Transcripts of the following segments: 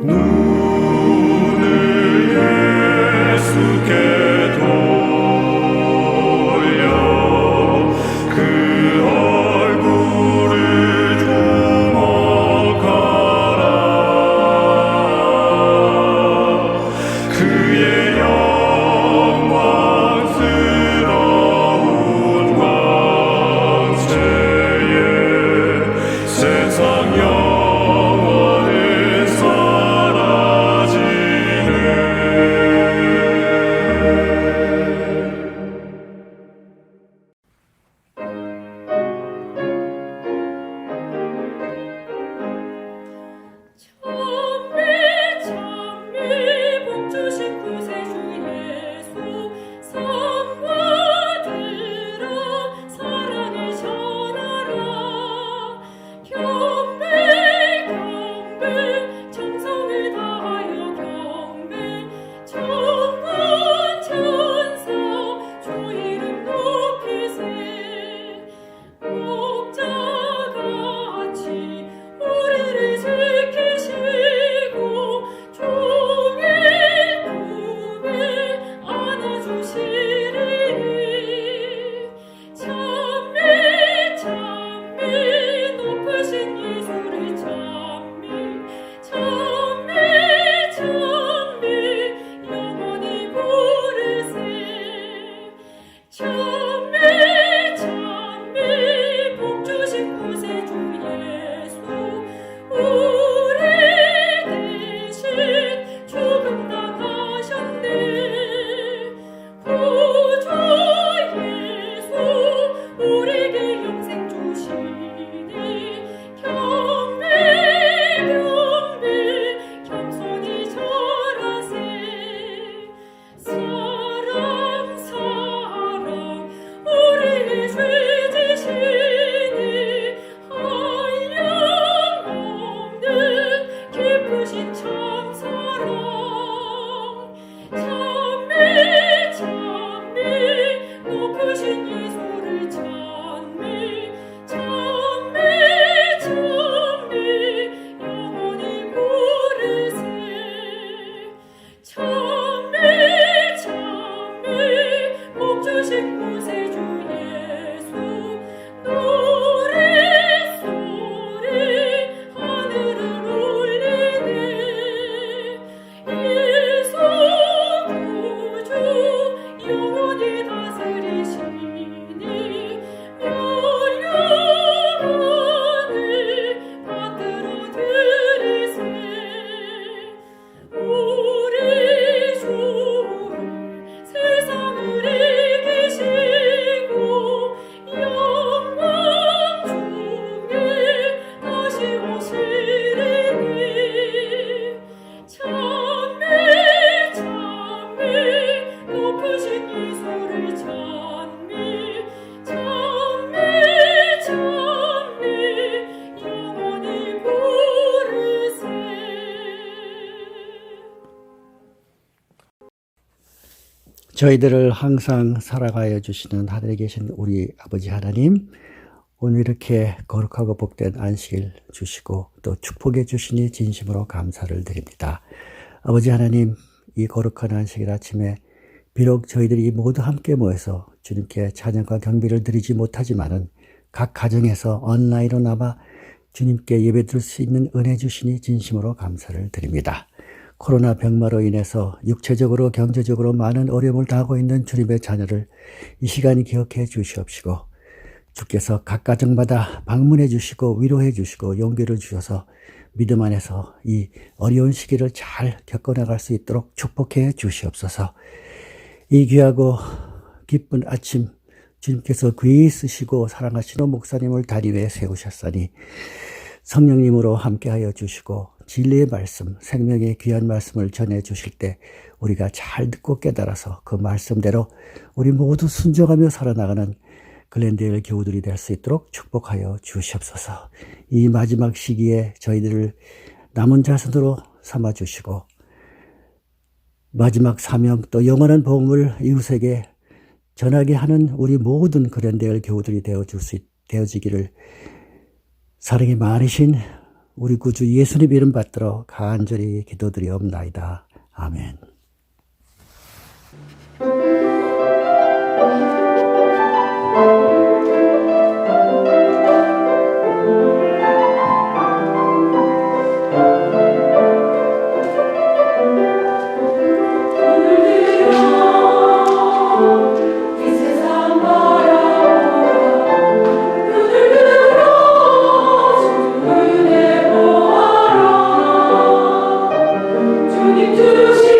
눈을 예수께 돌려 그 얼굴을 주목하라. 그의 영광스러운 광채에 세상 영원히 사라지네. 찬미 복주신 구세주 예수 성과 들어 사랑을 전하라. 경배 경배 정성을 다하여 경배 천군 천사 주 이름 높이세. 목자같이 우리를 지키시고 종일 품에 안아주시리니. 찬미 찬미 높으신 예수를 찬미 찬미 찬미 영원히 부르세. 찬미 찬미 복주신 구세주 예수 우리 대신 죽음 당하셨네. 구주 예수 우리에게 영생 주시니. 경배 경배 겸손히 절하세. 사랑 사랑 우리를 죄 지시니. 한량없는 깊으신 참사랑. 찬미 찬미 높으신 예수를 찬미 찬미 찬미 영원히 부르세. 찬미 찬미 복주신 구세주 예수 노래소리 하늘을 울리네. 예수 구주 영원히 다스리시니. 멸류관을 받들어 드리세. 우리 주를 세상을 이기시고 영광 중에 다시 오시리니. 찬미 찬미 높으신 예수를 찬미 찬미 찬미 영원히 부르세. 저희들을 항상 살아가여 주시는 하늘에 계신 우리 아버지 하나님, 오늘 이렇게 거룩하고 복된 안식일 주시고 또 축복해 주시니 진심으로 감사를 드립니다. 아버지 하나님, 이 거룩한 안식일 아침에 비록 저희들이 모두 함께 모여서 주님께 찬양과 경배를 드리지 못하지만은 각 가정에서 온라인으로나마 주님께 예배드릴 수 있는 은혜 주시니 진심으로 감사를 드립니다. 코로나 병마로 인해서 육체적으로 경제적으로 많은 어려움을 당하고 있는 주님의 자녀를 이 시간이 기억해 주시옵시고, 주께서 각 가정마다 방문해 주시고 위로해 주시고 용기를 주셔서 믿음 안에서 이 어려운 시기를 잘 겪어나갈 수 있도록 축복해 주시옵소서. 이 귀하고 기쁜 아침 주님께서 귀히 쓰시고 사랑하시는 목사님을 다리 위에 세우셨으니 성령님으로 함께하여 주시고 진리의 말씀, 생명의 귀한 말씀을 전해 주실 때 우리가 잘 듣고 깨달아서 그 말씀대로 우리 모두 순종하며 살아나가는 글랜데일 교우들이 될 수 있도록 축복하여 주시옵소서. 이 마지막 시기에 저희들을 남은 자손으로 삼아주시고 마지막 사명 또 영원한 복음을 이웃에게 전하게 하는 우리 모든 글랜데일 교우들이 되어지기를 사랑이 많으신 우리 구주 예수님 이름 받들어 간절히 기도드리옵나이다. 아멘. 주님 주신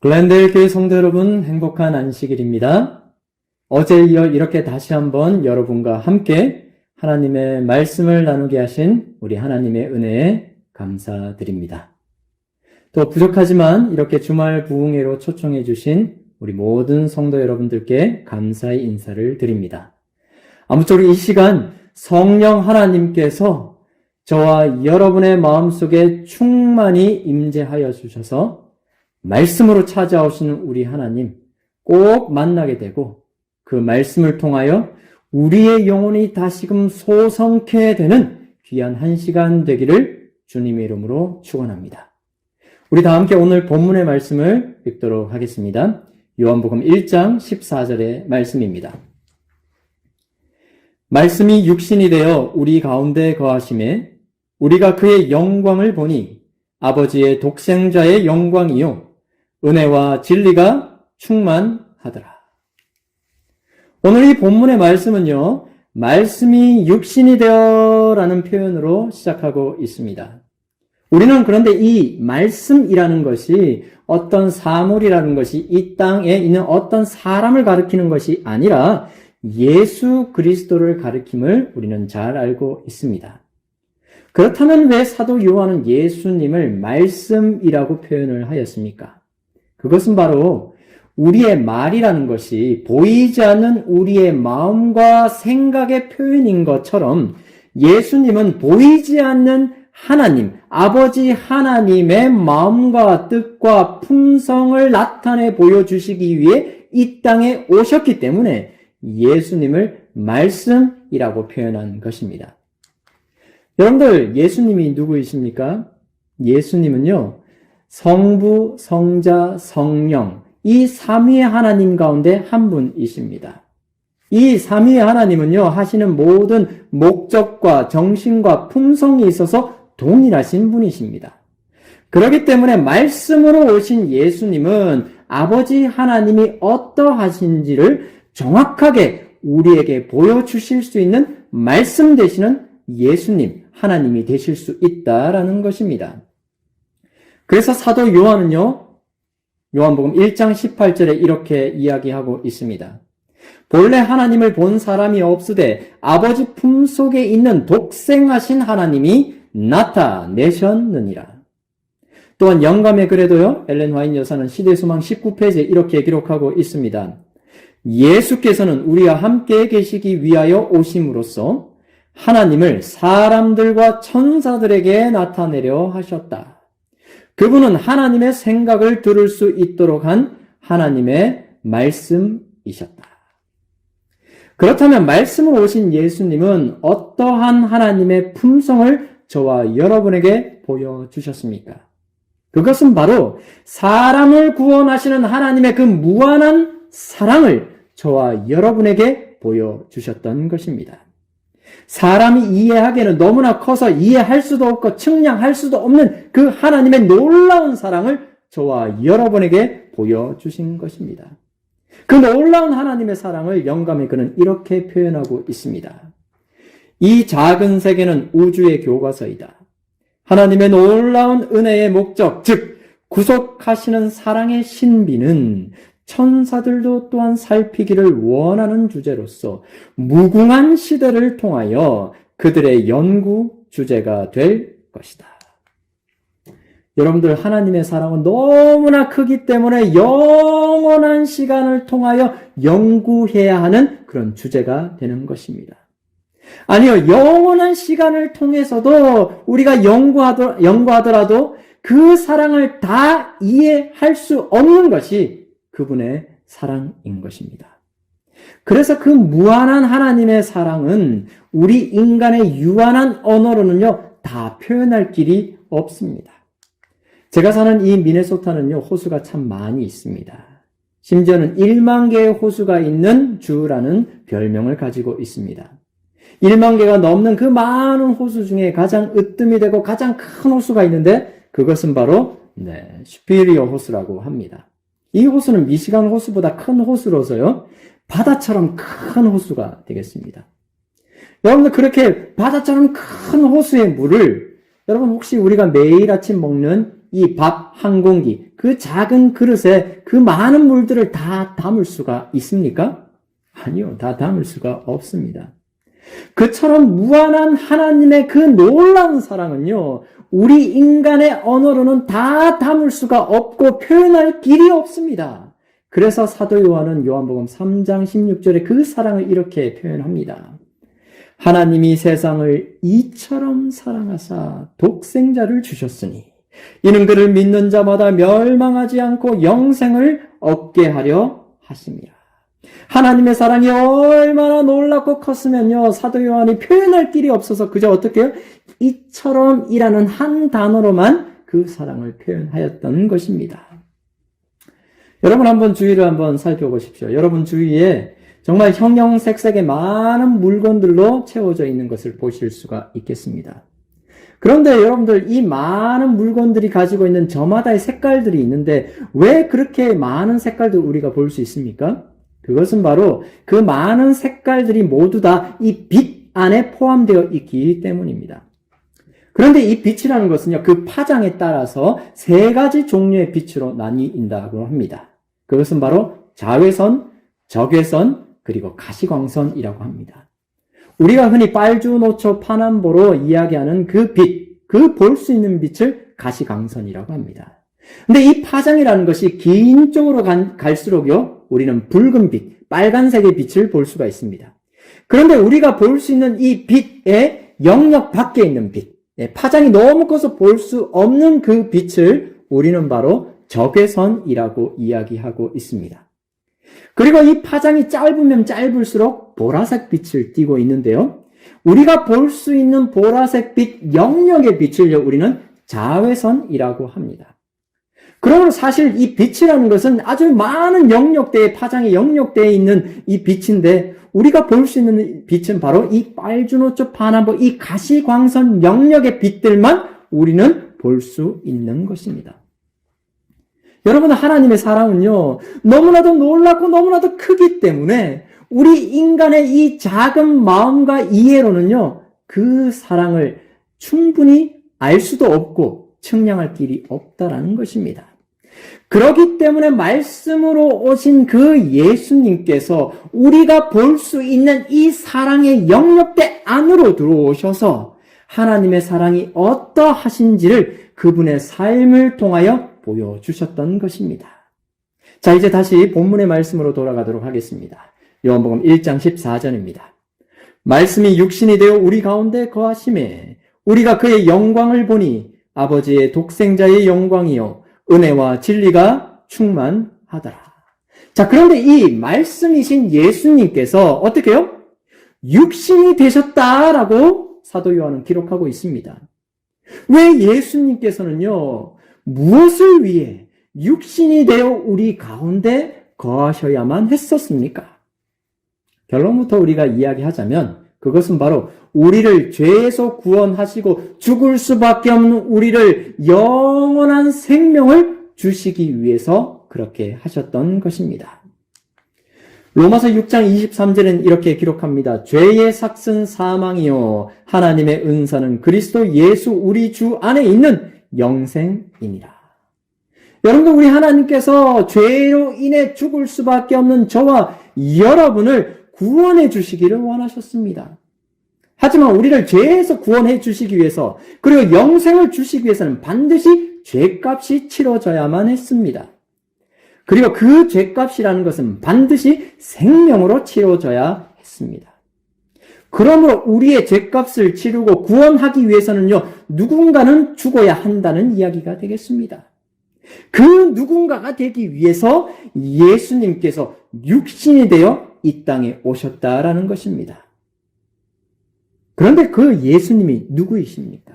글랜델 교회 성도 여러분, 행복한 안식일입니다. 어제에 이어 이렇게 다시 한번 여러분과 함께 하나님의 말씀을 나누게 하신 우리 하나님의 은혜에 감사드립니다. 또 부족하지만 이렇게 주말 부흥회로 초청해 주신 우리 모든 성도 여러분들께 감사의 인사를 드립니다. 아무쪼록 이 시간 성령 하나님께서 저와 여러분의 마음속에 충만히 임재하여 주셔서 말씀으로 찾아오시는 우리 하나님 꼭 만나게 되고 그 말씀을 통하여 우리의 영혼이 다시금 소성케 되는 귀한 한 시간 되기를 주님의 이름으로 축원합니다. 우리 다 함께 오늘 본문의 말씀을 읽도록 하겠습니다. 요한복음 1장 14절의 말씀입니다. 말씀이 육신이 되어 우리 가운데 거하심에 우리가 그의 영광을 보니 아버지의 독생자의 영광이요 은혜와 진리가 충만하더라. 오늘 이 본문의 말씀은요, 말씀이 육신이 되어라는 표현으로 시작하고 있습니다. 우리는 그런데 이 말씀이라는 것이 어떤 사물이라는 것이 이 땅에 있는 어떤 사람을 가리키는 것이 아니라 예수 그리스도를 가리킴을 우리는 잘 알고 있습니다. 그렇다면 왜 사도 요한은 예수님을 말씀이라고 표현을 하였습니까? 그것은 바로 우리의 말이라는 것이 보이지 않는 우리의 마음과 생각의 표현인 것처럼 예수님은 보이지 않는 하나님, 아버지 하나님의 마음과 뜻과 품성을 나타내 보여주시기 위해 이 땅에 오셨기 때문에 예수님을 말씀이라고 표현한 것입니다. 여러분들, 예수님이 누구이십니까? 예수님은요, 성부, 성자, 성령, 이 삼위의 하나님 가운데 한 분이십니다. 이 삼위의 하나님은요, 하시는 모든 목적과 정신과 품성이 있어서 동일하신 분이십니다. 그렇기 때문에 말씀으로 오신 예수님은 아버지 하나님이 어떠하신지를 정확하게 우리에게 보여주실 수 있는 말씀 되시는 예수님, 하나님이 되실 수 있다라는 것입니다. 그래서 사도 요한은요, 요한복음 1장 18절에 이렇게 이야기하고 있습니다. 본래 하나님을 본 사람이 없으되 아버지 품속에 있는 독생하신 하나님이 나타내셨느니라. 또한 영감의 글에도요, 엘렌 화인 여사는 시대소망 19페이지에 이렇게 기록하고 있습니다. 예수께서는 우리와 함께 계시기 위하여 오심으로써 하나님을 사람들과 천사들에게 나타내려 하셨다. 그분은 하나님의 생각을 들을 수 있도록 한 하나님의 말씀이셨다. 그렇다면 말씀으로 오신 예수님은 어떠한 하나님의 품성을 저와 여러분에게 보여주셨습니까? 그것은 바로 사람을 구원하시는 하나님의 그 무한한 사랑을 저와 여러분에게 보여주셨던 것입니다. 사람이 이해하기에는 너무나 커서 이해할 수도 없고 측량할 수도 없는 그 하나님의 놀라운 사랑을 저와 여러분에게 보여주신 것입니다. 그 놀라운 하나님의 사랑을 영감의 글은 이렇게 표현하고 있습니다. 이 작은 세계는 우주의 교과서이다. 하나님의 놀라운 은혜의 목적, 즉 구속하시는 사랑의 신비는 천사들도 또한 살피기를 원하는 주제로서 무궁한 시대를 통하여 그들의 연구 주제가 될 것이다. 여러분들, 하나님의 사랑은 너무나 크기 때문에 영원한 시간을 통하여 연구해야 하는 그런 주제가 되는 것입니다. 아니요, 영원한 시간을 통해서도 우리가 연구하더라도 그 사랑을 다 이해할 수 없는 것이 그분의 사랑인 것입니다. 그래서 그 무한한 하나님의 사랑은 우리 인간의 유한한 언어로는요, 다 표현할 길이 없습니다. 제가 사는 이 미네소타는요, 호수가 참 많이 있습니다. 심지어는 1만 개의 호수가 있는 주라는 별명을 가지고 있습니다. 1만 개가 넘는 그 많은 호수 중에 가장 으뜸이 되고 가장 큰 호수가 있는데 그것은 바로 슈피리어 호수라고 합니다. 이 호수는 미시간 호수보다 큰 호수로서요, 바다처럼 큰 호수가 되겠습니다. 여러분들, 그렇게 바다처럼 큰 호수의 물을 여러분 혹시 우리가 매일 아침 먹는 이 밥 한 공기, 그 작은 그릇에 그 많은 물들을 다 담을 수가 있습니까? 아니요, 다 담을 수가 없습니다. 그처럼 무한한 하나님의 그 놀라운 사랑은요, 우리 인간의 언어로는 다 담을 수가 없고 표현할 길이 없습니다. 그래서 사도 요한은 요한복음 3장 16절에 그 사랑을 이렇게 표현합니다. 하나님이 세상을 이처럼 사랑하사 독생자를 주셨으니 이는 그를 믿는 자마다 멸망하지 않고 영생을 얻게 하려 하심이라. 하나님의 사랑이 얼마나 놀랍고 컸으면요, 사도 요한이 표현할 길이 없어서 그저 어떻게 해요? 이처럼이라는 한 단어로만 그 사랑을 표현하였던 것입니다. 여러분 한번 주위를 한번 살펴보십시오. 여러분 주위에 정말 형형색색의 많은 물건들로 채워져 있는 것을 보실 수가 있겠습니다. 그런데 여러분들, 이 많은 물건들이 가지고 있는 저마다의 색깔들이 있는데 왜 그렇게 많은 색깔들을 우리가 볼 수 있습니까? 그것은 바로 그 많은 색깔들이 모두 다 이 빛 안에 포함되어 있기 때문입니다. 그런데 이 빛이라는 것은요, 그 파장에 따라서 세 가지 종류의 빛으로 나뉘인다고 합니다. 그것은 바로 자외선, 적외선, 그리고 가시광선이라고 합니다. 우리가 흔히 빨주노초 파남보로 이야기하는 그 빛, 그 볼 수 있는 빛을 가시광선이라고 합니다. 근데 이 파장이라는 것이 긴 쪽으로 갈수록요, 우리는 붉은 빛, 빨간색의 빛을 볼 수가 있습니다. 그런데 우리가 볼 수 있는 이 빛의 영역 밖에 있는 빛, 파장이 너무 커서 볼 수 없는 그 빛을 우리는 바로 적외선이라고 이야기하고 있습니다. 그리고 이 파장이 짧으면 짧을수록 보라색 빛을 띠고 있는데요. 우리가 볼 수 있는 보라색 빛 영역의 빛을요, 우리는 자외선이라고 합니다. 그러므로 사실 이 빛이라는 것은 아주 많은 영역대의 파장의 영역대에 있는 이 빛인데 우리가 볼 수 있는 빛은 바로 이 빨주노초 파남보 이 가시광선 영역의 빛들만 우리는 볼 수 있는 것입니다. 여러분, 하나님의 사랑은요, 너무나도 놀랍고 너무나도 크기 때문에 우리 인간의 이 작은 마음과 이해로는요, 그 사랑을 충분히 알 수도 없고 측량할 길이 없다라는 것입니다. 그렇기 때문에 말씀으로 오신 그 예수님께서 우리가 볼 수 있는 이 사랑의 영역대 안으로 들어오셔서 하나님의 사랑이 어떠하신지를 그분의 삶을 통하여 보여주셨던 것입니다. 자, 이제 다시 본문의 말씀으로 돌아가도록 하겠습니다. 요한복음 1장 14절입니다. 말씀이 육신이 되어 우리 가운데 거하심에 우리가 그의 영광을 보니 아버지의 독생자의 영광이요 은혜와 진리가 충만하더라. 자, 그런데 이 말씀이신 예수님께서 어떻게 해요? 육신이 되셨다라고 사도 요한은 기록하고 있습니다. 왜 예수님께서는요, 무엇을 위해 육신이 되어 우리 가운데 거하셔야만 했었습니까? 결론부터 우리가 이야기하자면 그것은 바로 우리를 죄에서 구원하시고 죽을 수밖에 없는 우리를 영원한 생명을 주시기 위해서 그렇게 하셨던 것입니다. 로마서 6장 23절은 이렇게 기록합니다. 죄의 삭은 사망이요 하나님의 은사는 그리스도 예수 우리 주 안에 있는 영생이니라. 여러분들, 우리 하나님께서 죄로 인해 죽을 수밖에 없는 저와 여러분을 구원해 주시기를 원하셨습니다. 하지만 우리를 죄에서 구원해 주시기 위해서 그리고 영생을 주시기 위해서는 반드시 죄값이 치러져야만 했습니다. 그리고 그 죄값이라는 것은 반드시 생명으로 치러져야 했습니다. 그러므로 우리의 죄값을 치르고 구원하기 위해서는요, 누군가는 죽어야 한다는 이야기가 되겠습니다. 그 누군가가 되기 위해서 예수님께서 육신이 되어 이 땅에 오셨다라는 것입니다. 그런데 그 예수님이 누구이십니까?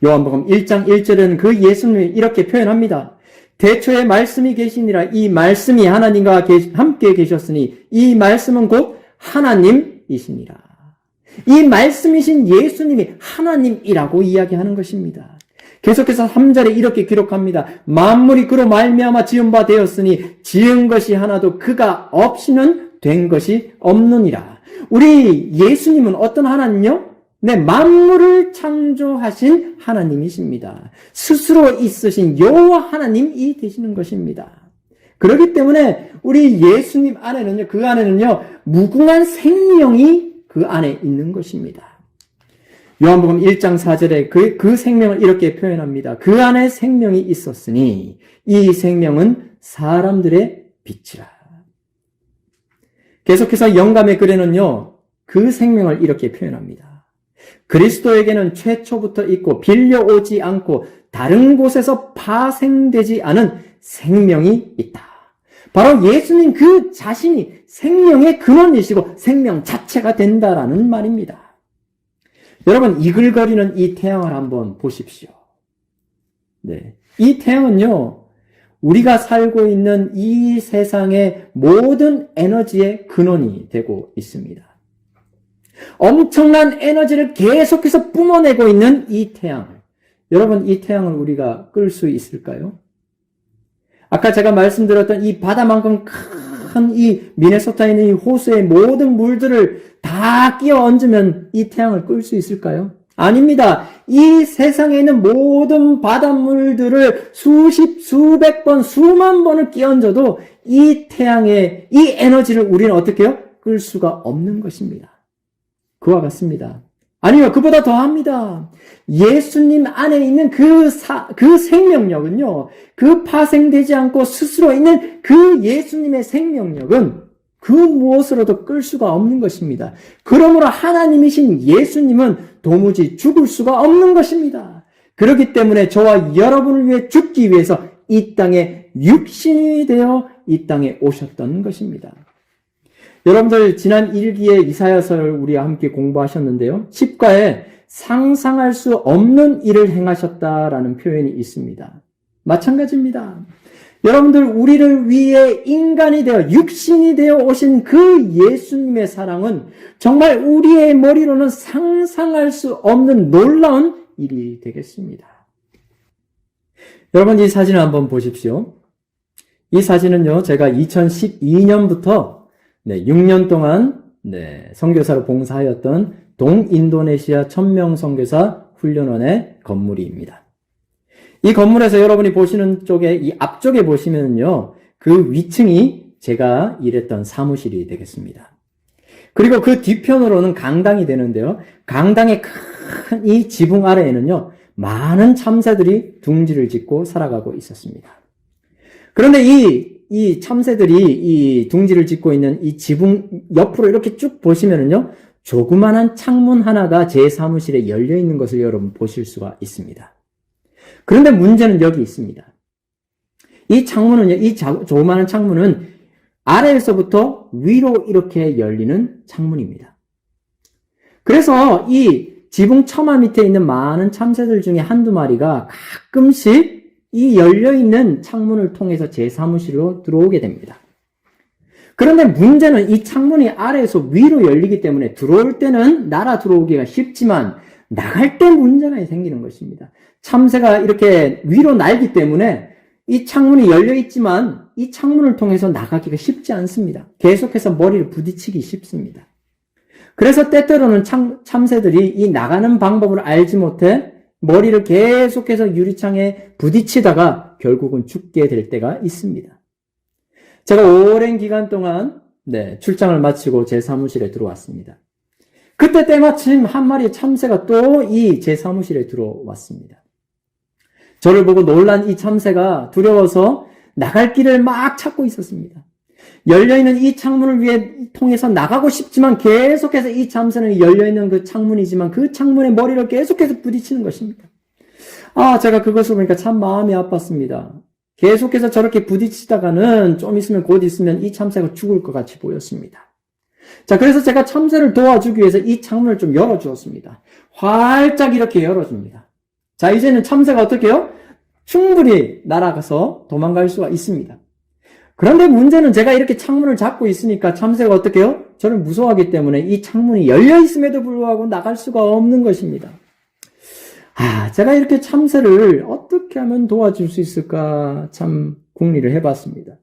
요한복음 1장 1절에는 그 예수님이 이렇게 표현합니다. 대초에 말씀이 계시니라. 이 말씀이 하나님과 함께 계셨으니 이 말씀은 곧 하나님이시니라. 이 말씀이신 예수님이 하나님이라고 이야기하는 것입니다. 계속해서 3절에 이렇게 기록합니다. 만물이 그로 말미암아 지은 바 되었으니 지은 것이 하나도 그가 없이는 된 것이 없느니라. 우리 예수님은 어떤 하나님요? 네, 만물을 창조하신 하나님이십니다. 스스로 있으신 여호와 하나님이 되시는 것입니다. 그렇기 때문에 우리 예수님 안에는요, 그 안에는요, 무궁한 생명이 그 안에 있는 것입니다. 요한복음 1장 4절에 그 생명을 이렇게 표현합니다. 그 안에 생명이 있었으니 이 생명은 사람들의 빛이라. 계속해서 영감의 글에는요, 그 생명을 이렇게 표현합니다. 그리스도에게는 최초부터 있고 빌려오지 않고 다른 곳에서 파생되지 않은 생명이 있다. 바로 예수님 그 자신이 생명의 근원이시고 생명 자체가 된다라는 말입니다. 여러분, 이글거리는 이 태양을 한번 보십시오. 네. 이 태양은요, 우리가 살고 있는 이 세상의 모든 에너지의 근원이 되고 있습니다. 엄청난 에너지를 계속해서 뿜어내고 있는 이 태양을, 여러분, 이 태양을 우리가 끌 수 있을까요? 아까 제가 말씀드렸던 이 바다만큼 큰 이 미네소타에 있는 이 호수의 모든 물들을 다 끼워 얹으면 이 태양을 끌 수 있을까요? 아닙니다. 이 세상에 있는 모든 바닷물들을 수십, 수백 번, 수만 번을 끼얹어도 이 태양의 이 에너지를 우리는 어떻게 해요? 끌 수가 없는 것입니다. 그와 같습니다. 아니요, 그보다 더합니다. 예수님 안에 있는 그 생명력은요, 그 파생되지 않고 스스로 있는 그 예수님의 생명력은 그 무엇으로도 끌 수가 없는 것입니다. 그러므로 하나님이신 예수님은 도무지 죽을 수가 없는 것입니다. 그렇기 때문에 저와 여러분을 위해 죽기 위해서 이 땅에 육신이 되어 이 땅에 오셨던 것입니다. 여러분들 지난 1기의 이사야서를 우리와 함께 공부하셨는데요. 10가에 상상할 수 없는 일을 행하셨다라는 표현이 있습니다. 마찬가지입니다. 여러분들 우리를 위해 인간이 되어 육신이 되어 오신 그 예수님의 사랑은 정말 우리의 머리로는 상상할 수 없는 놀라운 일이 되겠습니다. 여러분 이 사진을 한번 보십시오. 이 사진은요, 제가 2012년부터 6년 동안 선교사로 봉사하였던 동인도네시아 1000명 선교사 훈련원의 건물입니다. 이 건물에서 여러분이 보시는 쪽에, 이 앞쪽에 보시면요, 그 위층이 제가 일했던 사무실이 되겠습니다. 그리고 그 뒤편으로는 강당이 되는데요, 강당의 큰 이 지붕 아래에는요, 많은 참새들이 둥지를 짓고 살아가고 있었습니다. 그런데 이 참새들이 이 둥지를 짓고 있는 이 지붕 옆으로 이렇게 쭉 보시면은요, 조그만한 창문 하나가 제 사무실에 열려 있는 것을 여러분 보실 수가 있습니다. 그런데 문제는 여기 있습니다. 이 창문은요, 이 조그만한 창문은 아래에서부터 위로 이렇게 열리는 창문입니다. 그래서 이 지붕 처마 밑에 있는 많은 참새들 중에 한두 마리가 가끔씩 이 열려있는 창문을 통해서 제 사무실로 들어오게 됩니다. 그런데 문제는 이 창문이 아래에서 위로 열리기 때문에 들어올 때는 날아 들어오기가 쉽지만 나갈 때 문제가 생기는 것입니다. 참새가 이렇게 위로 날기 때문에 이 창문이 열려있지만 이 창문을 통해서 나가기가 쉽지 않습니다. 계속해서 머리를 부딪히기 쉽습니다. 그래서 때때로는 참새들이 이 나가는 방법을 알지 못해 머리를 계속해서 유리창에 부딪히다가 결국은 죽게 될 때가 있습니다. 제가 오랜 기간 동안 출장을 마치고 제 사무실에 들어왔습니다. 그때 때마침 한 마리의 참새가 또 이 제 사무실에 들어왔습니다. 저를 보고 놀란 이 참새가 두려워서 나갈 길을 막 찾고 있었습니다. 열려있는 이 창문을 통해서 나가고 싶지만 계속해서 이 참새는 열려있는 그 창문이지만 그 창문에 머리를 계속해서 부딪히는 것입니다. 제가 그것을 보니까 참 마음이 아팠습니다. 계속해서 저렇게 부딪히다가는 좀 있으면 곧 있으면 이 참새가 죽을 것 같이 보였습니다. 자, 그래서 제가 참새를 도와주기 위해서 이 창문을 좀 열어주었습니다. 활짝 이렇게 열어줍니다. 자, 이제는 참새가 어떻게 해요? 충분히 날아가서 도망갈 수가 있습니다. 그런데 문제는 제가 이렇게 창문을 잡고 있으니까 참새가 어떻게 해요? 저를 무서워하기 때문에 이 창문이 열려 있음에도 불구하고 나갈 수가 없는 것입니다. 제가 이렇게 참새를 어떻게 하면 도와줄 수 있을까 참 궁리를 해봤습니다.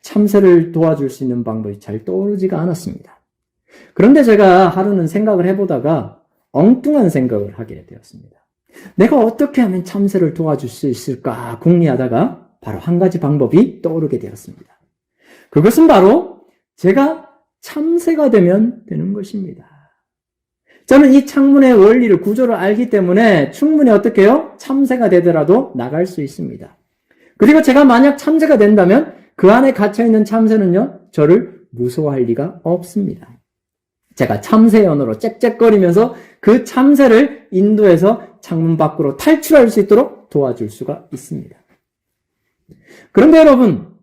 참새를 도와줄 수 있는 방법이 잘 떠오르지가 않았습니다. 그런데 제가 하루는 생각을 해보다가 엉뚱한 생각을 하게 되었습니다. 내가 어떻게 하면 참새를 도와줄 수 있을까 궁리하다가 바로 한 가지 방법이 떠오르게 되었습니다. 그것은 바로 제가 참새가 되면 되는 것입니다. 저는 이 창문의 원리를, 구조를 알기 때문에 충분히 어떻게 해요? 참새가 되더라도 나갈 수 있습니다. 그리고 제가 만약 참새가 된다면 그 안에 갇혀있는 참새는요, 저를 무서워할 리가 없습니다. 제가 참새 언어로 짹짹거리면서 그 참새를 인도해서 창문 밖으로 탈출할 수 있도록 도와줄 수가 있습니다. 그런데 여러분,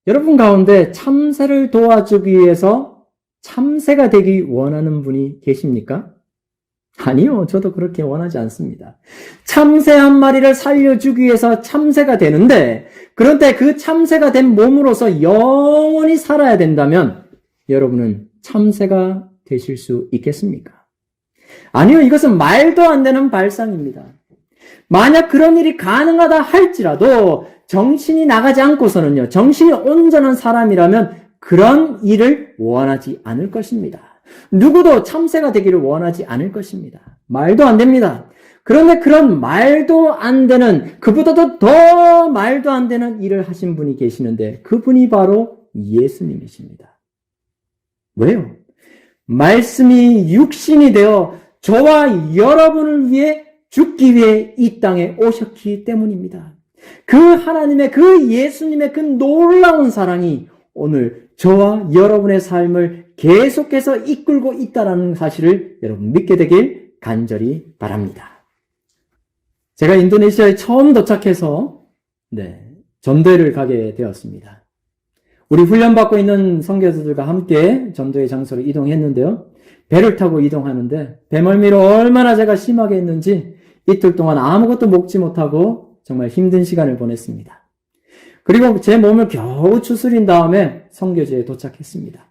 여러분 가운데 참새를 도와주기 위해서 참새가 되기 원하는 분이 계십니까? 아니요, 저도 그렇게 원하지 않습니다. 참새 한 마리를 살려주기 위해서 참새가 되는데, 그런데 그 참새가 된 몸으로서 영원히 살아야 된다면 여러분은 참새가 되실 수 있겠습니까? 아니요, 이것은 말도 안 되는 발상입니다. 만약 그런 일이 가능하다 할지라도 정신이 나가지 않고서는요, 정신이 온전한 사람이라면 그런 일을 원하지 않을 것입니다. 누구도 참새가 되기를 원하지 않을 것입니다. 말도 안 됩니다. 그런데 그런 말도 안 되는, 그보다도 더 말도 안 되는 일을 하신 분이 계시는데 그분이 바로 예수님이십니다. 왜요? 말씀이 육신이 되어 저와 여러분을 위해 죽기 위해 이 땅에 오셨기 때문입니다. 그 하나님의, 그 예수님의 그 놀라운 사랑이 오늘 저와 여러분의 삶을 계속해서 이끌고 있다는 사실을 여러분 믿게 되길 간절히 바랍니다. 제가 인도네시아에 처음 도착해서 전도회를 가게 되었습니다. 우리 훈련받고 있는 선교사들과 함께 전도회 장소로 이동했는데요. 배를 타고 이동하는데 배멀미를 얼마나 제가 심하게 했는지 이틀 동안 아무것도 먹지 못하고 정말 힘든 시간을 보냈습니다. 그리고 제 몸을 겨우 추스린 다음에 선교지에 도착했습니다.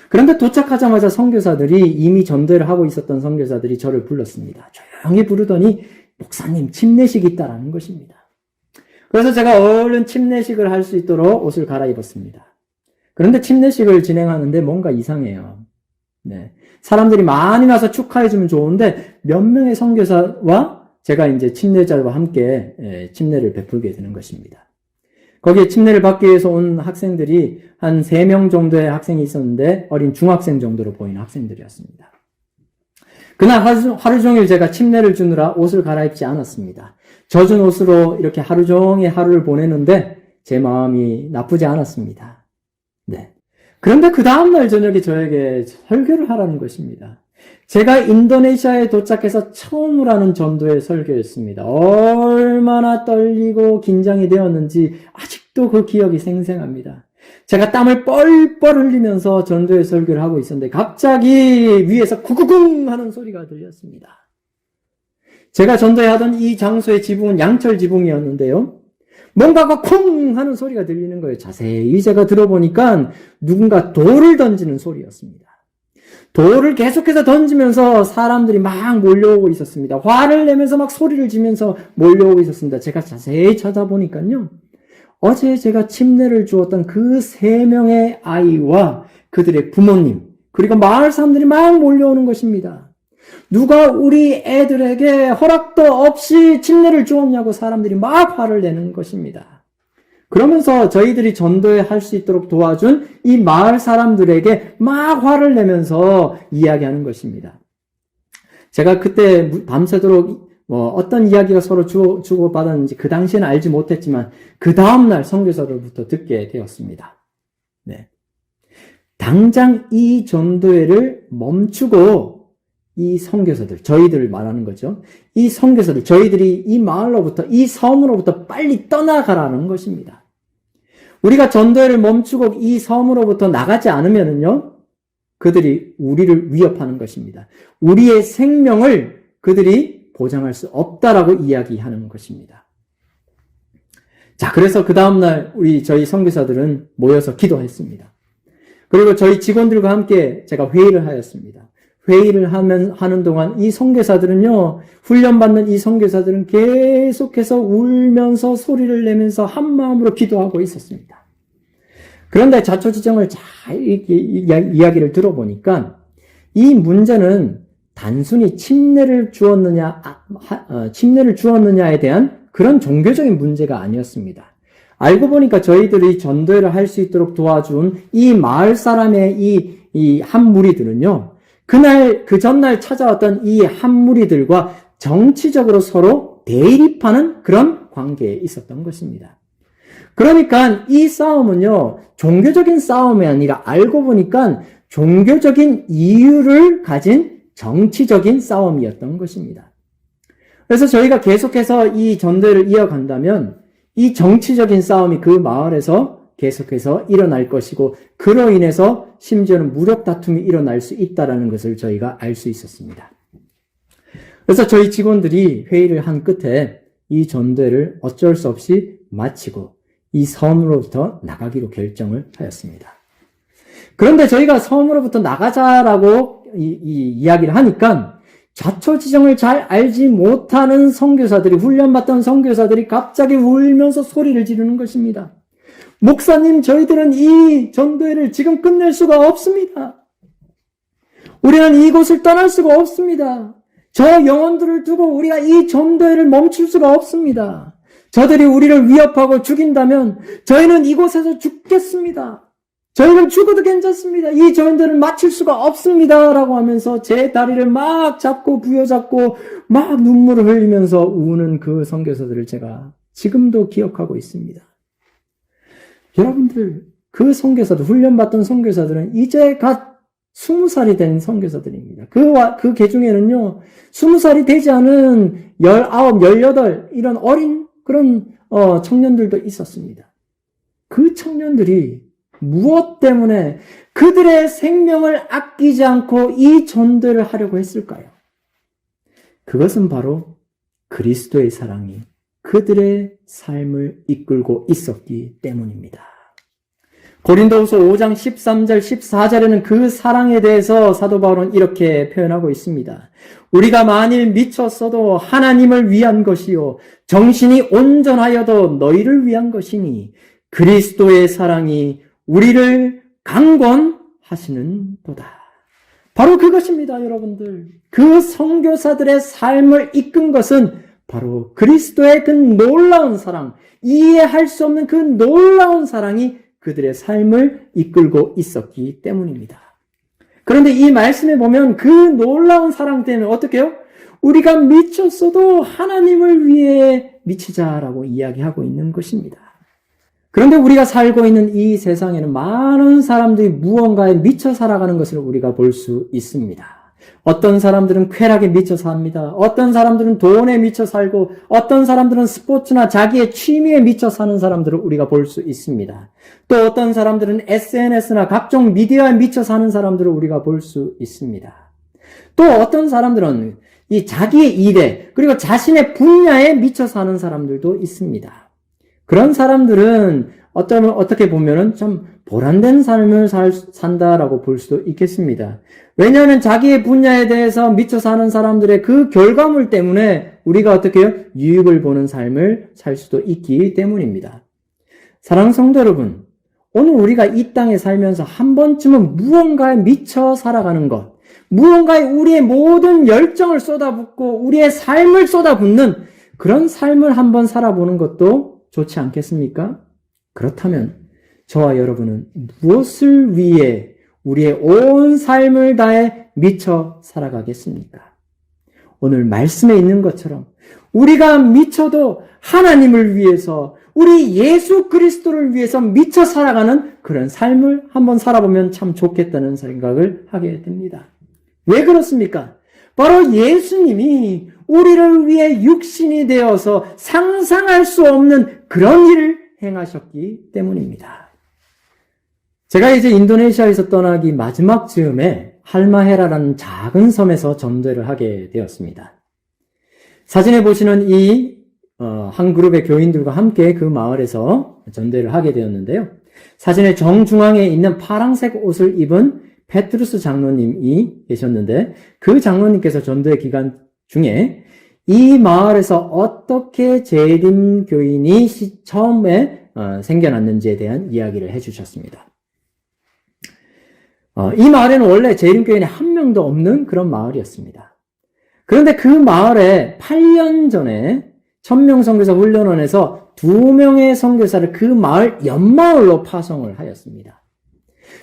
그런데 도착하자마자 선교사들이, 이미 전도를 하고 있었던 선교사들이 저를 불렀습니다. 조용히 부르더니 목사님 침례식이 있다라는 것입니다. 그래서 제가 얼른 침례식을 할 수 있도록 옷을 갈아입었습니다. 그런데 침례식을 진행하는데 뭔가 이상해요. 사람들이 많이 와서 축하해주면 좋은데 몇 명의 선교사와 제가 이제 침례자와 함께 침례를 베풀게 되는 것입니다. 거기에 침례를 받기 위해서 온 학생들이 한 3명 정도의 학생이 있었는데 어린 중학생 정도로 보이는 학생들이었습니다. 그날 하루 종일 제가 침례를 주느라 옷을 갈아입지 않았습니다. 젖은 옷으로 이렇게 하루 종일 하루를 보내는데 제 마음이 나쁘지 않았습니다. 그런데 그 다음날 저녁에 저에게 설교를 하라는 것입니다. 제가 인도네시아에 도착해서 처음으로 하는 전도의 설교였습니다. 얼마나 떨리고 긴장이 되었는지 아직도 그 기억이 생생합니다. 제가 땀을 뻘뻘 흘리면서 전도의 설교를 하고 있었는데 갑자기 위에서 구구궁 하는 소리가 들렸습니다. 제가 전도하던 이 장소의 지붕은 양철 지붕이었는데요. 뭔가가 쿵 하는 소리가 들리는 거예요. 자세히 제가 들어보니까 누군가 돌을 던지는 소리였습니다. 돌을 계속해서 던지면서 사람들이 막 몰려오고 있었습니다. 화를 내면서 막 소리를 지면서 몰려오고 있었습니다. 제가 자세히 찾아보니까요. 어제 제가 침례를 주었던 그 3명의 아이와 그들의 부모님, 그리고 마을 사람들이 막 몰려오는 것입니다. 누가 우리 애들에게 허락도 없이 침례를 주었냐고 사람들이 막 화를 내는 것입니다. 그러면서 저희들이 전도회 할 수 있도록 도와준 이 마을 사람들에게 막 화를 내면서 이야기하는 것입니다. 제가 그때 밤새도록 어떤 이야기가 서로 주고받았는지 그 당시에는 알지 못했지만 그 다음날 선교사로부터 듣게 되었습니다. 당장 이 전도회를 멈추고 이 선교사들, 저희들을 말하는 거죠. 이 선교사들, 저희들이 이 마을로부터, 이 섬으로부터 빨리 떠나가라는 것입니다. 우리가 전도회를 멈추고 이 섬으로부터 나가지 않으면은요, 그들이 우리를 위협하는 것입니다. 우리의 생명을 그들이 보장할 수 없다라고 이야기하는 것입니다. 자, 그래서 그 다음날 저희 선교사들은 모여서 기도했습니다. 그리고 저희 직원들과 함께 제가 회의를 하였습니다. 회의를 하는 동안 이 선교사들은요, 훈련받는 이 선교사들은 계속해서 울면서 소리를 내면서 한 마음으로 기도하고 있었습니다. 그런데 자초지종을 잘 이야기를 들어보니까 이 문제는 단순히 침례를 주었느냐에 대한 그런 종교적인 문제가 아니었습니다. 알고 보니까 저희들이 전도회를 할 수 있도록 도와준 이 마을 사람의 이 한 무리들은요, 그 전날 찾아왔던 이 한 무리들과 정치적으로 서로 대립하는 그런 관계에 있었던 것입니다. 그러니까 이 싸움은요, 종교적인 싸움이 아니라 알고 보니까 종교적인 이유를 가진 정치적인 싸움이었던 것입니다. 그래서 저희가 계속해서 이 전도를 이어간다면 이 정치적인 싸움이 그 마을에서 계속해서 일어날 것이고 그로 인해서 심지어는 무력 다툼이 일어날 수 있다는 것을 저희가 알 수 있었습니다. 그래서 저희 직원들이 회의를 한 끝에 이 전도회를 어쩔 수 없이 마치고 이 섬으로부터 나가기로 결정을 하였습니다. 그런데 저희가 섬으로부터 나가자라고 이야기를 하니까 자초지종을 잘 알지 못하는 선교사들이, 훈련받던 선교사들이 갑자기 울면서 소리를 지르는 것입니다. 목사님, 저희들은 이 전도회를 지금 끝낼 수가 없습니다. 우리는 이곳을 떠날 수가 없습니다. 저 영혼들을 두고 우리가 이 전도회를 멈출 수가 없습니다. 저들이 우리를 위협하고 죽인다면 저희는 이곳에서 죽겠습니다. 저희는 죽어도 괜찮습니다. 이 전도를 마칠 수가 없습니다. 라고 하면서 제 다리를 막 잡고 부여잡고 막 눈물을 흘리면서 우는 그 선교사들을 제가 지금도 기억하고 있습니다. 여러분들, 그 선교사들, 훈련받던 선교사들은 이제 갓 20살이 된 선교사들입니다. 그 계중에는요, 20살이 되지 않은 19, 18 이런 어린 그런 청년들도 있었습니다. 그 청년들이 무엇 때문에 그들의 생명을 아끼지 않고 이 전도를 하려고 했을까요? 그것은 바로 그리스도의 사랑이 그들의 삶을 이끌고 있었기 때문입니다. 고린도후서 5장 13절 14절에는 그 사랑에 대해서 사도 바울은 이렇게 표현하고 있습니다. 우리가 만일 미쳤어도 하나님을 위한 것이요 정신이 온전하여도 너희를 위한 것이니 그리스도의 사랑이 우리를 강권하시는도다. 바로 그것입니다, 여러분들. 그 선교사들의 삶을 이끈 것은 바로 그리스도의 그 놀라운 사랑, 이해할 수 없는 그 놀라운 사랑이 그들의 삶을 이끌고 있었기 때문입니다. 그런데 이 말씀에 보면 그 놀라운 사랑 때문에 어떻게 해요? 우리가 미쳤어도 하나님을 위해 미치자라고 이야기하고 있는 것입니다. 그런데 우리가 살고 있는 이 세상에는 많은 사람들이 무언가에 미쳐 살아가는 것을 우리가 볼 수 있습니다. 어떤 사람들은 쾌락에 미쳐 삽니다. 어떤 사람들은 돈에 미쳐 살고 어떤 사람들은 스포츠나 자기의 취미에 미쳐 사는 사람들을 우리가 볼 수 있습니다. 또 어떤 사람들은 SNS나 각종 미디어에 미쳐 사는 사람들을 우리가 볼 수 있습니다. 또 어떤 사람들은 이 자기의 일에 그리고 자신의 분야에 미쳐 사는 사람들도 있습니다. 그런 사람들은 어떻게 보면은 좀 보람된 삶을 산다라고 볼 수도 있겠습니다. 왜냐하면 자기의 분야에 대해서 미쳐 사는 사람들의 그 결과물 때문에 우리가 어떻게 해요? 유익을 보는 삶을 살 수도 있기 때문입니다. 사랑하는 성도 여러분, 오늘 우리가 이 땅에 살면서 한 번쯤은 무언가에 미쳐 살아가는 것, 무언가에 우리의 모든 열정을 쏟아붓고 우리의 삶을 쏟아붓는 그런 삶을 한번 살아보는 것도 좋지 않겠습니까? 그렇다면 저와 여러분은 무엇을 위해 우리의 온 삶을 다해 미쳐 살아가겠습니까? 오늘 말씀에 있는 것처럼 우리가 미쳐도 하나님을 위해서 우리 예수 그리스도를 위해서 미쳐 살아가는 그런 삶을 한번 살아보면 참 좋겠다는 생각을 하게 됩니다. 왜 그렇습니까? 바로 예수님이 우리를 위해 육신이 되어서 상상할 수 없는 그런 일을 행하셨기 때문입니다. 제가 이제 인도네시아에서 떠나기 마지막 즈음에 할마헤라라는 작은 섬에서 전도를 하게 되었습니다. 사진에 보시는 한 그룹의 교인들과 함께 그 마을에서 전도를 하게 되었는데요. 사진의 정중앙에 있는 파란색 옷을 입은 페트루스 장로님이 계셨는데 그 장로님께서 전도의 기간 중에 이 마을에서 어떻게 재림교인이 처음에 생겨났는지에 대한 이야기를 해주셨습니다. 이 마을에는 원래 재림교인이 한 명도 없는 그런 마을이었습니다. 그런데 그 마을에 8년 전에 천명 선교사 훈련원에서 2명의 선교사를 그 마을 옆마을로 파송을 하였습니다.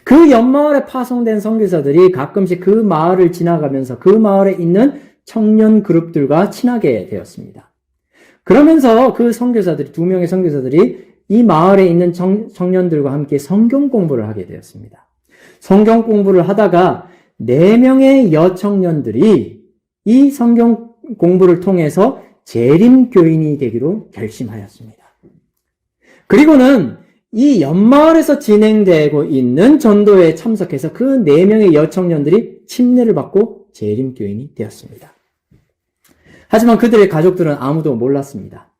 그 옆마을에 파송된 선교사들이 가끔씩 그 마을을 지나가면서 그 마을에 있는 청년 그룹들과 친하게 되었습니다. 그러면서 그 선교사들이, 2명의 선교사들이 이 마을에 있는 청년들과 함께 성경 공부를 하게 되었습니다. 성경 공부를 하다가 4명의 여청년들이 이 성경 공부를 통해서 재림교인이 되기로 결심하였습니다. 그리고는 이 옆마을에서 진행되고 있는 전도회에 참석해서 그 4명의 여청년들이 침례를 받고 재림교인이 되었습니다. 하지만 그들의 가족들은 아무도 몰랐습니다.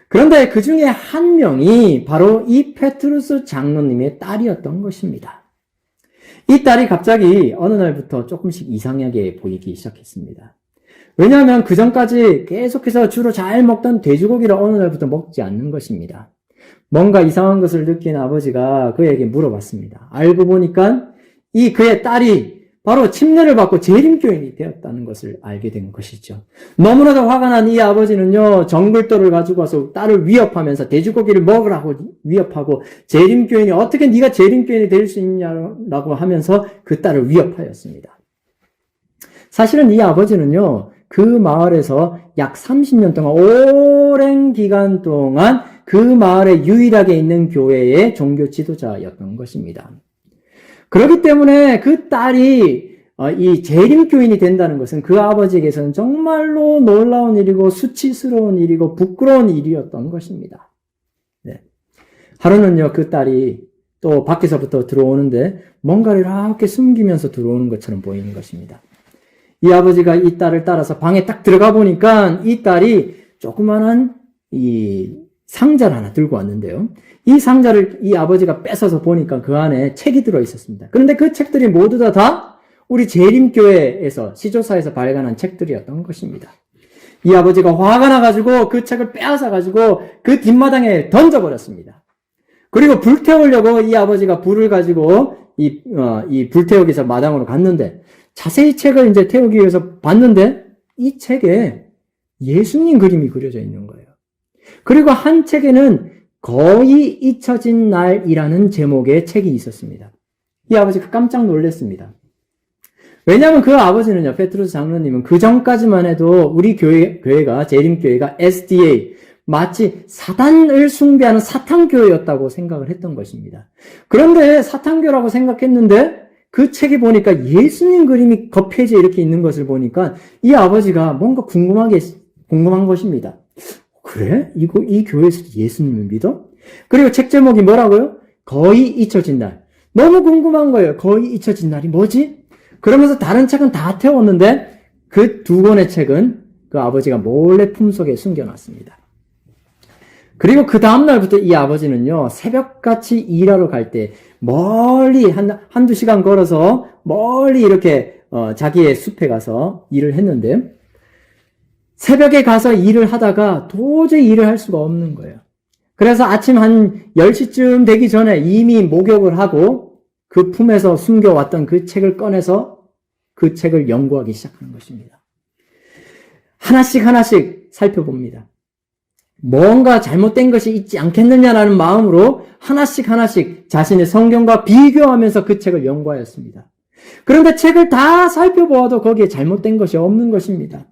그런데 그 중에 한 명이 바로 이 페트루스 장로님의 딸이었던 것입니다. 이 딸이 갑자기 어느 날부터 조금씩 이상하게 보이기 시작했습니다. 왜냐하면 그 전까지 계속해서 주로 잘 먹던 돼지고기를 어느 날부터 먹지 않는 것입니다. 뭔가 이상한 것을 느낀 아버지가 그에게 물어봤습니다. 알고 보니까 그의 딸이 바로 침례를 받고 재림교인이 되었다는 것을 알게 된 것이죠. 너무나도 화가 난 이 아버지는요, 정글도를 가지고 와서 딸을 위협하면서 돼지고기를 먹으라고 위협하고 재림교인이 어떻게 네가 재림교인이 될 수 있냐라고 하면서 그 딸을 위협하였습니다. 사실은 이 아버지는요, 그 마을에서 약 30년 동안 오랜 기간 동안 그 마을에 유일하게 있는 교회의 종교 지도자였던 것입니다. 그렇기 때문에 그 딸이 이 재림교인이 된다는 것은 그 아버지에게서는 정말로 놀라운 일이고 수치스러운 일이고 부끄러운 일이었던 것입니다. 네. 하루는요, 그 딸이 또 밖에서부터 들어오는데 뭔가를 이렇게 숨기면서 들어오는 것처럼 보이는 것입니다. 이 아버지가 이 딸을 따라서 방에 딱 들어가 보니까 이 딸이 조그만한 이 상자를 하나 들고 왔는데요. 이 상자를 이 아버지가 뺏어서 보니까 그 안에 책이 들어 있었습니다. 그런데 그 책들이 모두 다 우리 재림교회에서 시조사에서 발간한 책들이었던 것입니다. 이 아버지가 화가 나가지고 그 책을 빼앗아가지고 그 뒷마당에 던져버렸습니다. 그리고 불태우려고 이 아버지가 불을 가지고 이 불태우기 위해서 마당으로 갔는데 자세히 책을 이제 태우기 위해서 봤는데 이 책에 예수님 그림이 그려져 있는 거예요. 그리고 한 책에는 거의 잊혀진 날이라는 제목의 책이 있었습니다. 이 아버지가 깜짝 놀랐습니다. 왜냐하면 그 아버지는요, 페트루스 장로님은 그 전까지만 해도 우리 교회가, 재림교회가 SDA, 마치 사단을 숭배하는 사탄교회였다고 생각을 했던 것입니다. 그런데 사탄교라고 생각했는데 그 책에 보니까 예수님 그림이 겉페이지에 이렇게 있는 것을 보니까 이 아버지가 뭔가 궁금한 것입니다. 그래? 이 교회에서 예수님을 믿어? 그리고 책 제목이 뭐라고요? 거의 잊혀진 날. 너무 궁금한 거예요. 거의 잊혀진 날이 뭐지? 그러면서 다른 책은 다 태웠는데 그 2권의 책은 그 아버지가 몰래 품속에 숨겨놨습니다. 그리고 그 다음날부터 이 아버지는요, 새벽같이 일하러 갈 때 멀리 한두 시간 걸어서 멀리 이렇게 자기의 숲에 가서 일을 했는데 새벽에 가서 일을 하다가 도저히 일을 할 수가 없는 거예요. 그래서 아침 한 10시쯤 되기 전에 이미 목욕을 하고 그 품에서 숨겨왔던 그 책을 꺼내서 그 책을 연구하기 시작하는 것입니다. 하나씩 살펴봅니다. 뭔가 잘못된 것이 있지 않겠느냐라는 마음으로 하나씩 자신의 성경과 비교하면서 그 책을 연구하였습니다. 그런데 책을 다 살펴보아도 거기에 잘못된 것이 없는 것입니다.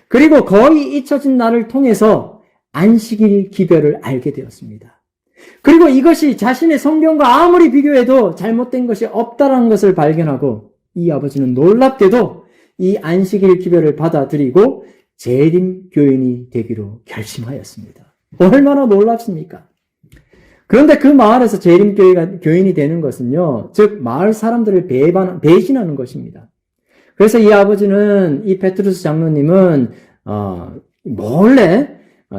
그리고 거의 잊혀진 날을 통해서 안식일 기별을 알게 되었습니다. 그리고 이것이 자신의 성경과 아무리 비교해도 잘못된 것이 없다는 것을 발견하고 이 아버지는 놀랍게도 이 안식일 기별을 받아들이고 재림교인이 되기로 결심하였습니다. 얼마나 놀랍습니까? 그런데 그 마을에서 재림교인이 되는 것은요, 즉 마을 사람들을 배신하는 것입니다. 그래서 이 아버지는, 이 페트루스 장로님은 몰래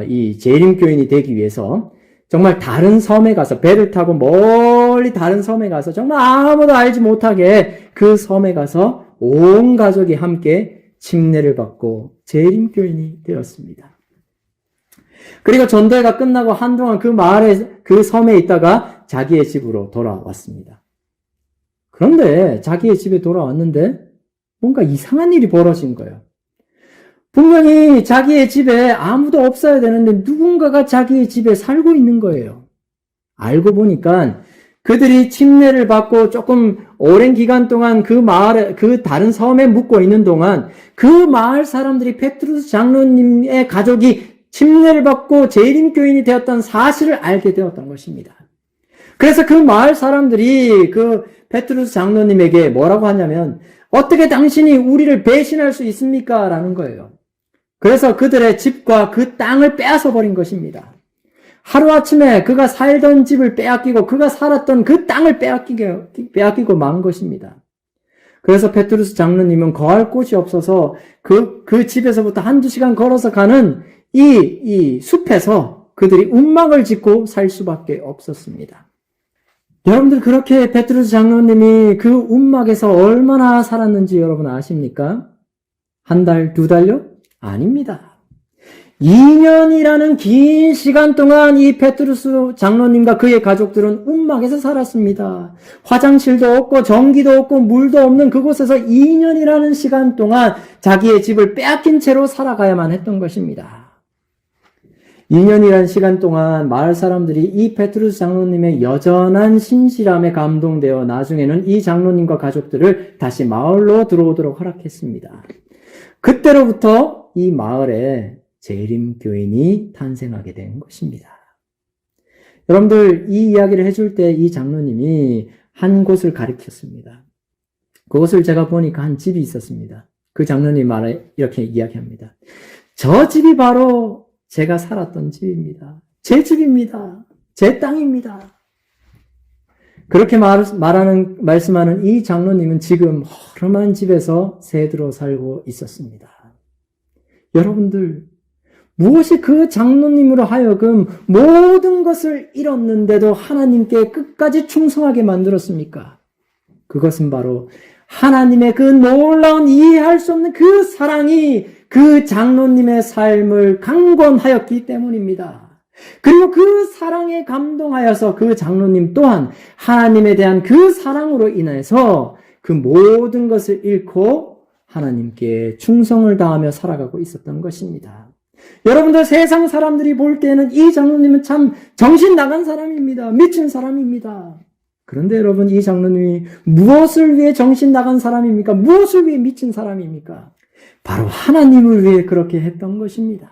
이 재림교인이 되기 위해서 정말 다른 섬에 가서 배를 타고 멀리 다른 섬에 가서 정말 아무도 알지 못하게 그 섬에 가서 온 가족이 함께 침례를 받고 재림교인이 되었습니다. 그리고 전도회가 끝나고 한동안 그 마을에, 그 섬에 있다가 자기의 집으로 돌아왔습니다. 그런데 자기의 집에 돌아왔는데 뭔가 이상한 일이 벌어진 거예요. 분명히 자기의 집에 아무도 없어야 되는데 누군가가 자기의 집에 살고 있는 거예요. 알고 보니까 그들이 침례를 받고 조금 오랜 기간 동안 그 마을에, 그 다른 섬에 묵고 있는 동안 그 마을 사람들이 페트루스 장로님의 가족이 침례를 받고 재림교인이 되었던 사실을 알게 되었던 것입니다. 그래서 그 마을 사람들이 그 페트루스 장로님에게 뭐라고 하냐면 어떻게 당신이 우리를 배신할 수 있습니까? 라는 거예요. 그래서 그들의 집과 그 땅을 빼앗아 버린 것입니다. 하루아침에 그가 살던 집을 빼앗기고 그가 살았던 그 땅을 빼앗기고 만 것입니다. 그래서 베드로스 장로님은 거할 곳이 없어서 그 집에서부터 한두 시간 걸어서 가는 이 숲에서 그들이 움막을 짓고 살 수밖에 없었습니다. 여러분들, 그렇게 베드로스 장로님이 그 움막에서 얼마나 살았는지 여러분 아십니까? 한 달, 두 달요? 아닙니다. 2년이라는 긴 시간 동안 이 베드로스 장로님과 그의 가족들은 움막에서 살았습니다. 화장실도 없고 전기도 없고 물도 없는 그곳에서 2년이라는 시간 동안 자기의 집을 빼앗긴 채로 살아가야만 했던 것입니다. 2년이라는 시간 동안 마을 사람들이 이 베드로스 장로님의 여전한 신실함에 감동되어 나중에는 이 장로님과 가족들을 다시 마을로 들어오도록 허락했습니다. 그때로부터 이 마을에 재림 교인이 탄생하게 된 것입니다. 여러분들, 이 이야기를 해줄 때 이 장로님이 한 곳을 가리켰습니다. 그곳을 제가 보니까 한 집이 있었습니다. 그 장로님 말에 이렇게 이야기합니다. 저 집이 바로 제가 살았던 집입니다. 제 집입니다. 제 땅입니다. 그렇게 말씀하는 이 장로님은 지금 허름한 집에서 새들어 살고 있었습니다. 여러분들, 무엇이 그 장로님으로 하여금 모든 것을 잃었는데도 하나님께 끝까지 충성하게 만들었습니까? 그것은 바로 하나님의 그 놀라운 이해할 수 없는 그 사랑이 그 장로님의 삶을 강권하였기 때문입니다. 그리고 그 사랑에 감동하여서 그 장로님 또한 하나님에 대한 그 사랑으로 인해서 그 모든 것을 잃고 하나님께 충성을 다하며 살아가고 있었던 것입니다. 여러분들, 세상 사람들이 볼 때는 이 장로님은 참 정신 나간 사람입니다. 미친 사람입니다. 그런데 여러분, 이 장로님이 무엇을 위해 정신 나간 사람입니까? 무엇을 위해 미친 사람입니까? 바로 하나님을 위해 그렇게 했던 것입니다.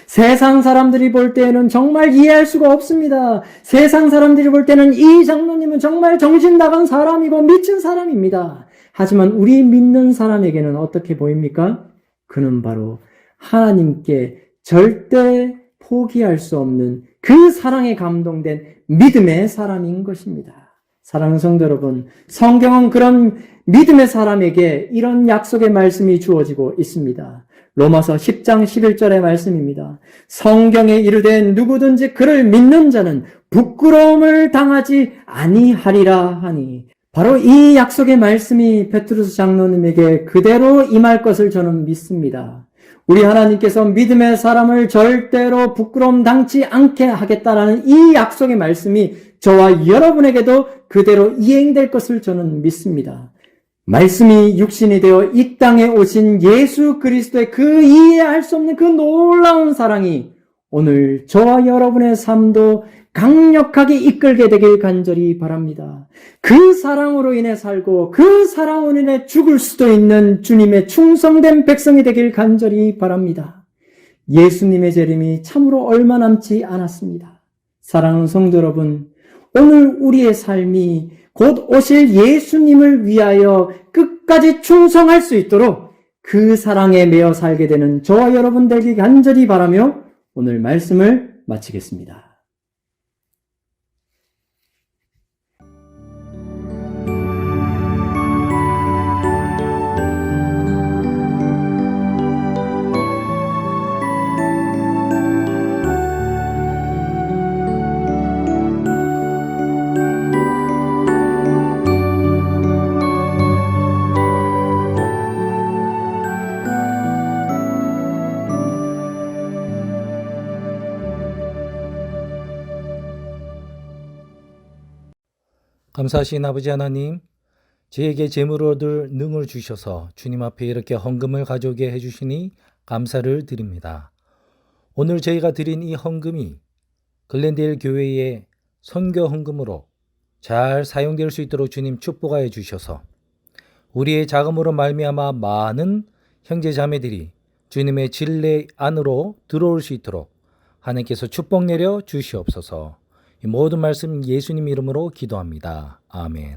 세상 사람들이 볼 때는 정말 이해할 수가 없습니다. 세상 사람들이 볼 때는 이 장로님은 정말 정신 나간 사람이고 미친 사람입니다. 하지만 우리 믿는 사람에게는 어떻게 보입니까? 그는 바로 하나님께 절대 포기할 수 없는 그 사랑에 감동된 믿음의 사람인 것입니다. 사랑하는 성도 여러분, 성경은 그런 믿음의 사람에게 이런 약속의 말씀이 주어지고 있습니다. 로마서 10장 11절의 말씀입니다. 성경에 이르되 누구든지 그를 믿는 자는 부끄러움을 당하지 아니하리라 하니, 바로 이 약속의 말씀이 베드로스 장로님에게 그대로 임할 것을 저는 믿습니다. 우리 하나님께서 믿음의 사람을 절대로 부끄러움 당치 않게 하겠다라는 이 약속의 말씀이 저와 여러분에게도 그대로 이행될 것을 저는 믿습니다. 말씀이 육신이 되어 이 땅에 오신 예수 그리스도의 그 이해할 수 없는 그 놀라운 사랑이 오늘 저와 여러분의 삶도 강력하게 이끌게 되길 간절히 바랍니다. 그 사랑으로 인해 살고 그 사랑으로 인해 죽을 수도 있는 주님의 충성된 백성이 되길 간절히 바랍니다. 예수님의 재림이 참으로 얼마 남지 않았습니다. 사랑하는 성도 여러분, 오늘 우리의 삶이 곧 오실 예수님을 위하여 끝까지 충성할 수 있도록 그 사랑에 매여 살게 되는 저와 여러분 되길 간절히 바라며 오늘 말씀을 마치겠습니다. 감사하신 아버지 하나님, 저에게 재물을 얻을 능을 주셔서 주님 앞에 이렇게 헌금을 가져오게 해주시니 감사를 드립니다. 오늘 저희가 드린 이 헌금이 글렌데일 교회의 선교 헌금으로 잘 사용될 수 있도록 주님 축복하여 주셔서 우리의 자금으로 말미암아 많은 형제 자매들이 주님의 진리 안으로 들어올 수 있도록 하나님께서 축복 내려 주시옵소서. 이 모든 말씀 예수님 이름으로 기도합니다. 아멘.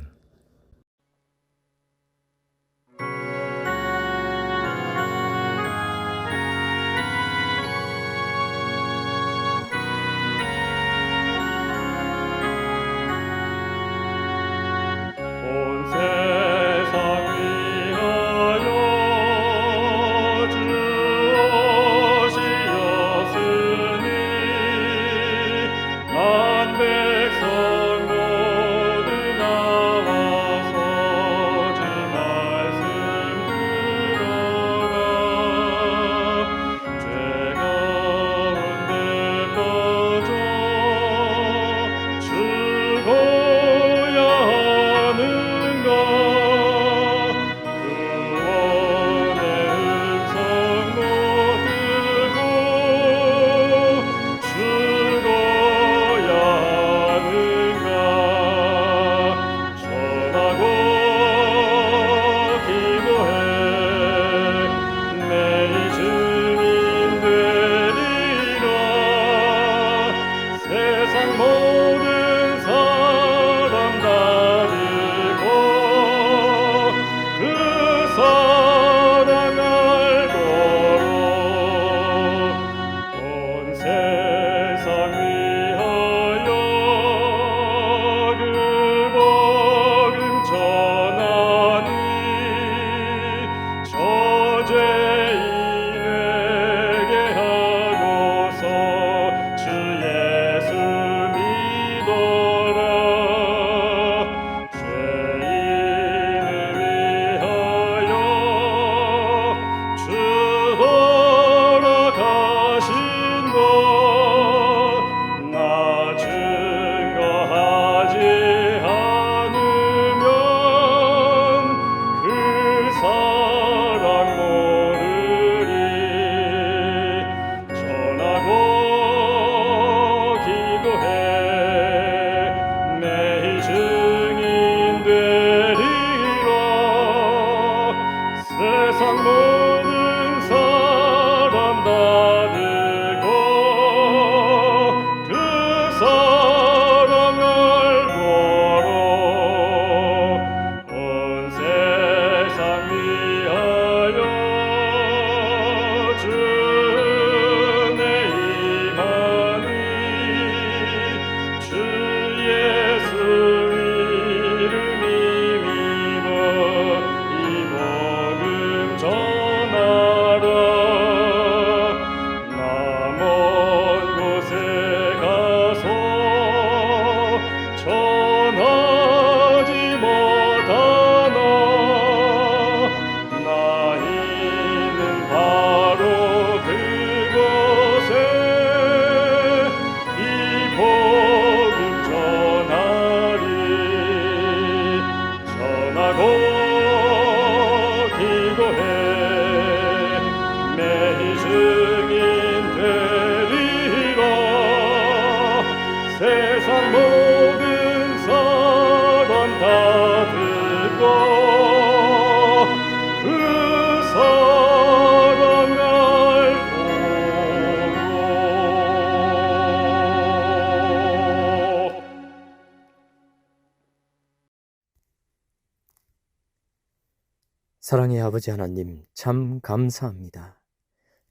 사랑의 아버지 하나님, 참 감사합니다.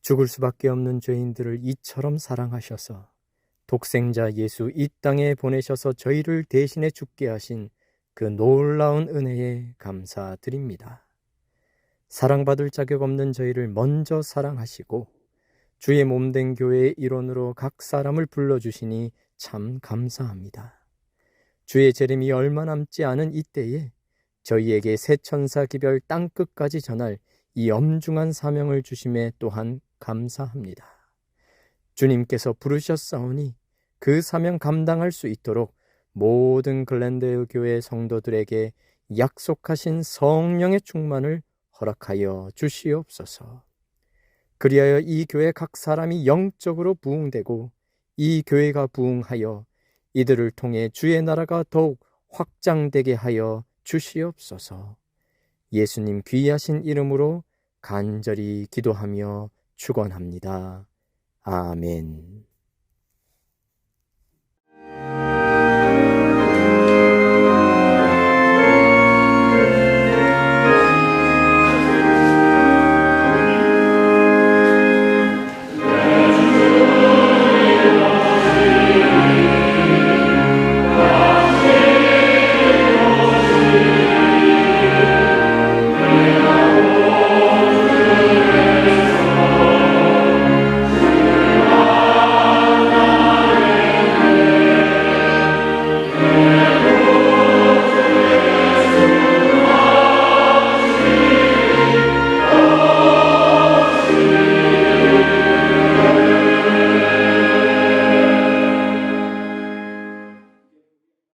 죽을 수밖에 없는 죄인들을 이처럼 사랑하셔서 독생자 예수 이 땅에 보내셔서 저희를 대신해 죽게 하신 그 놀라운 은혜에 감사드립니다. 사랑받을 자격 없는 저희를 먼저 사랑하시고 주의 몸된 교회의 일원으로 각 사람을 불러주시니 참 감사합니다. 주의 재림이 얼마 남지 않은 이때에 저희에게 새 천사 기별 땅끝까지 전할 이 엄중한 사명을 주심에 또한 감사합니다. 주님께서 부르셨사오니 그 사명 감당할 수 있도록 모든 글랜드힐 교회 성도들에게 약속하신 성령의 충만을 허락하여 주시옵소서. 그리하여 이 교회 각 사람이 영적으로 부흥되고 이 교회가 부흥하여 이들을 통해 주의 나라가 더욱 확장되게 하여 주시옵소서. 예수님 귀하신 이름으로 간절히 기도하며 축원합니다. 아멘.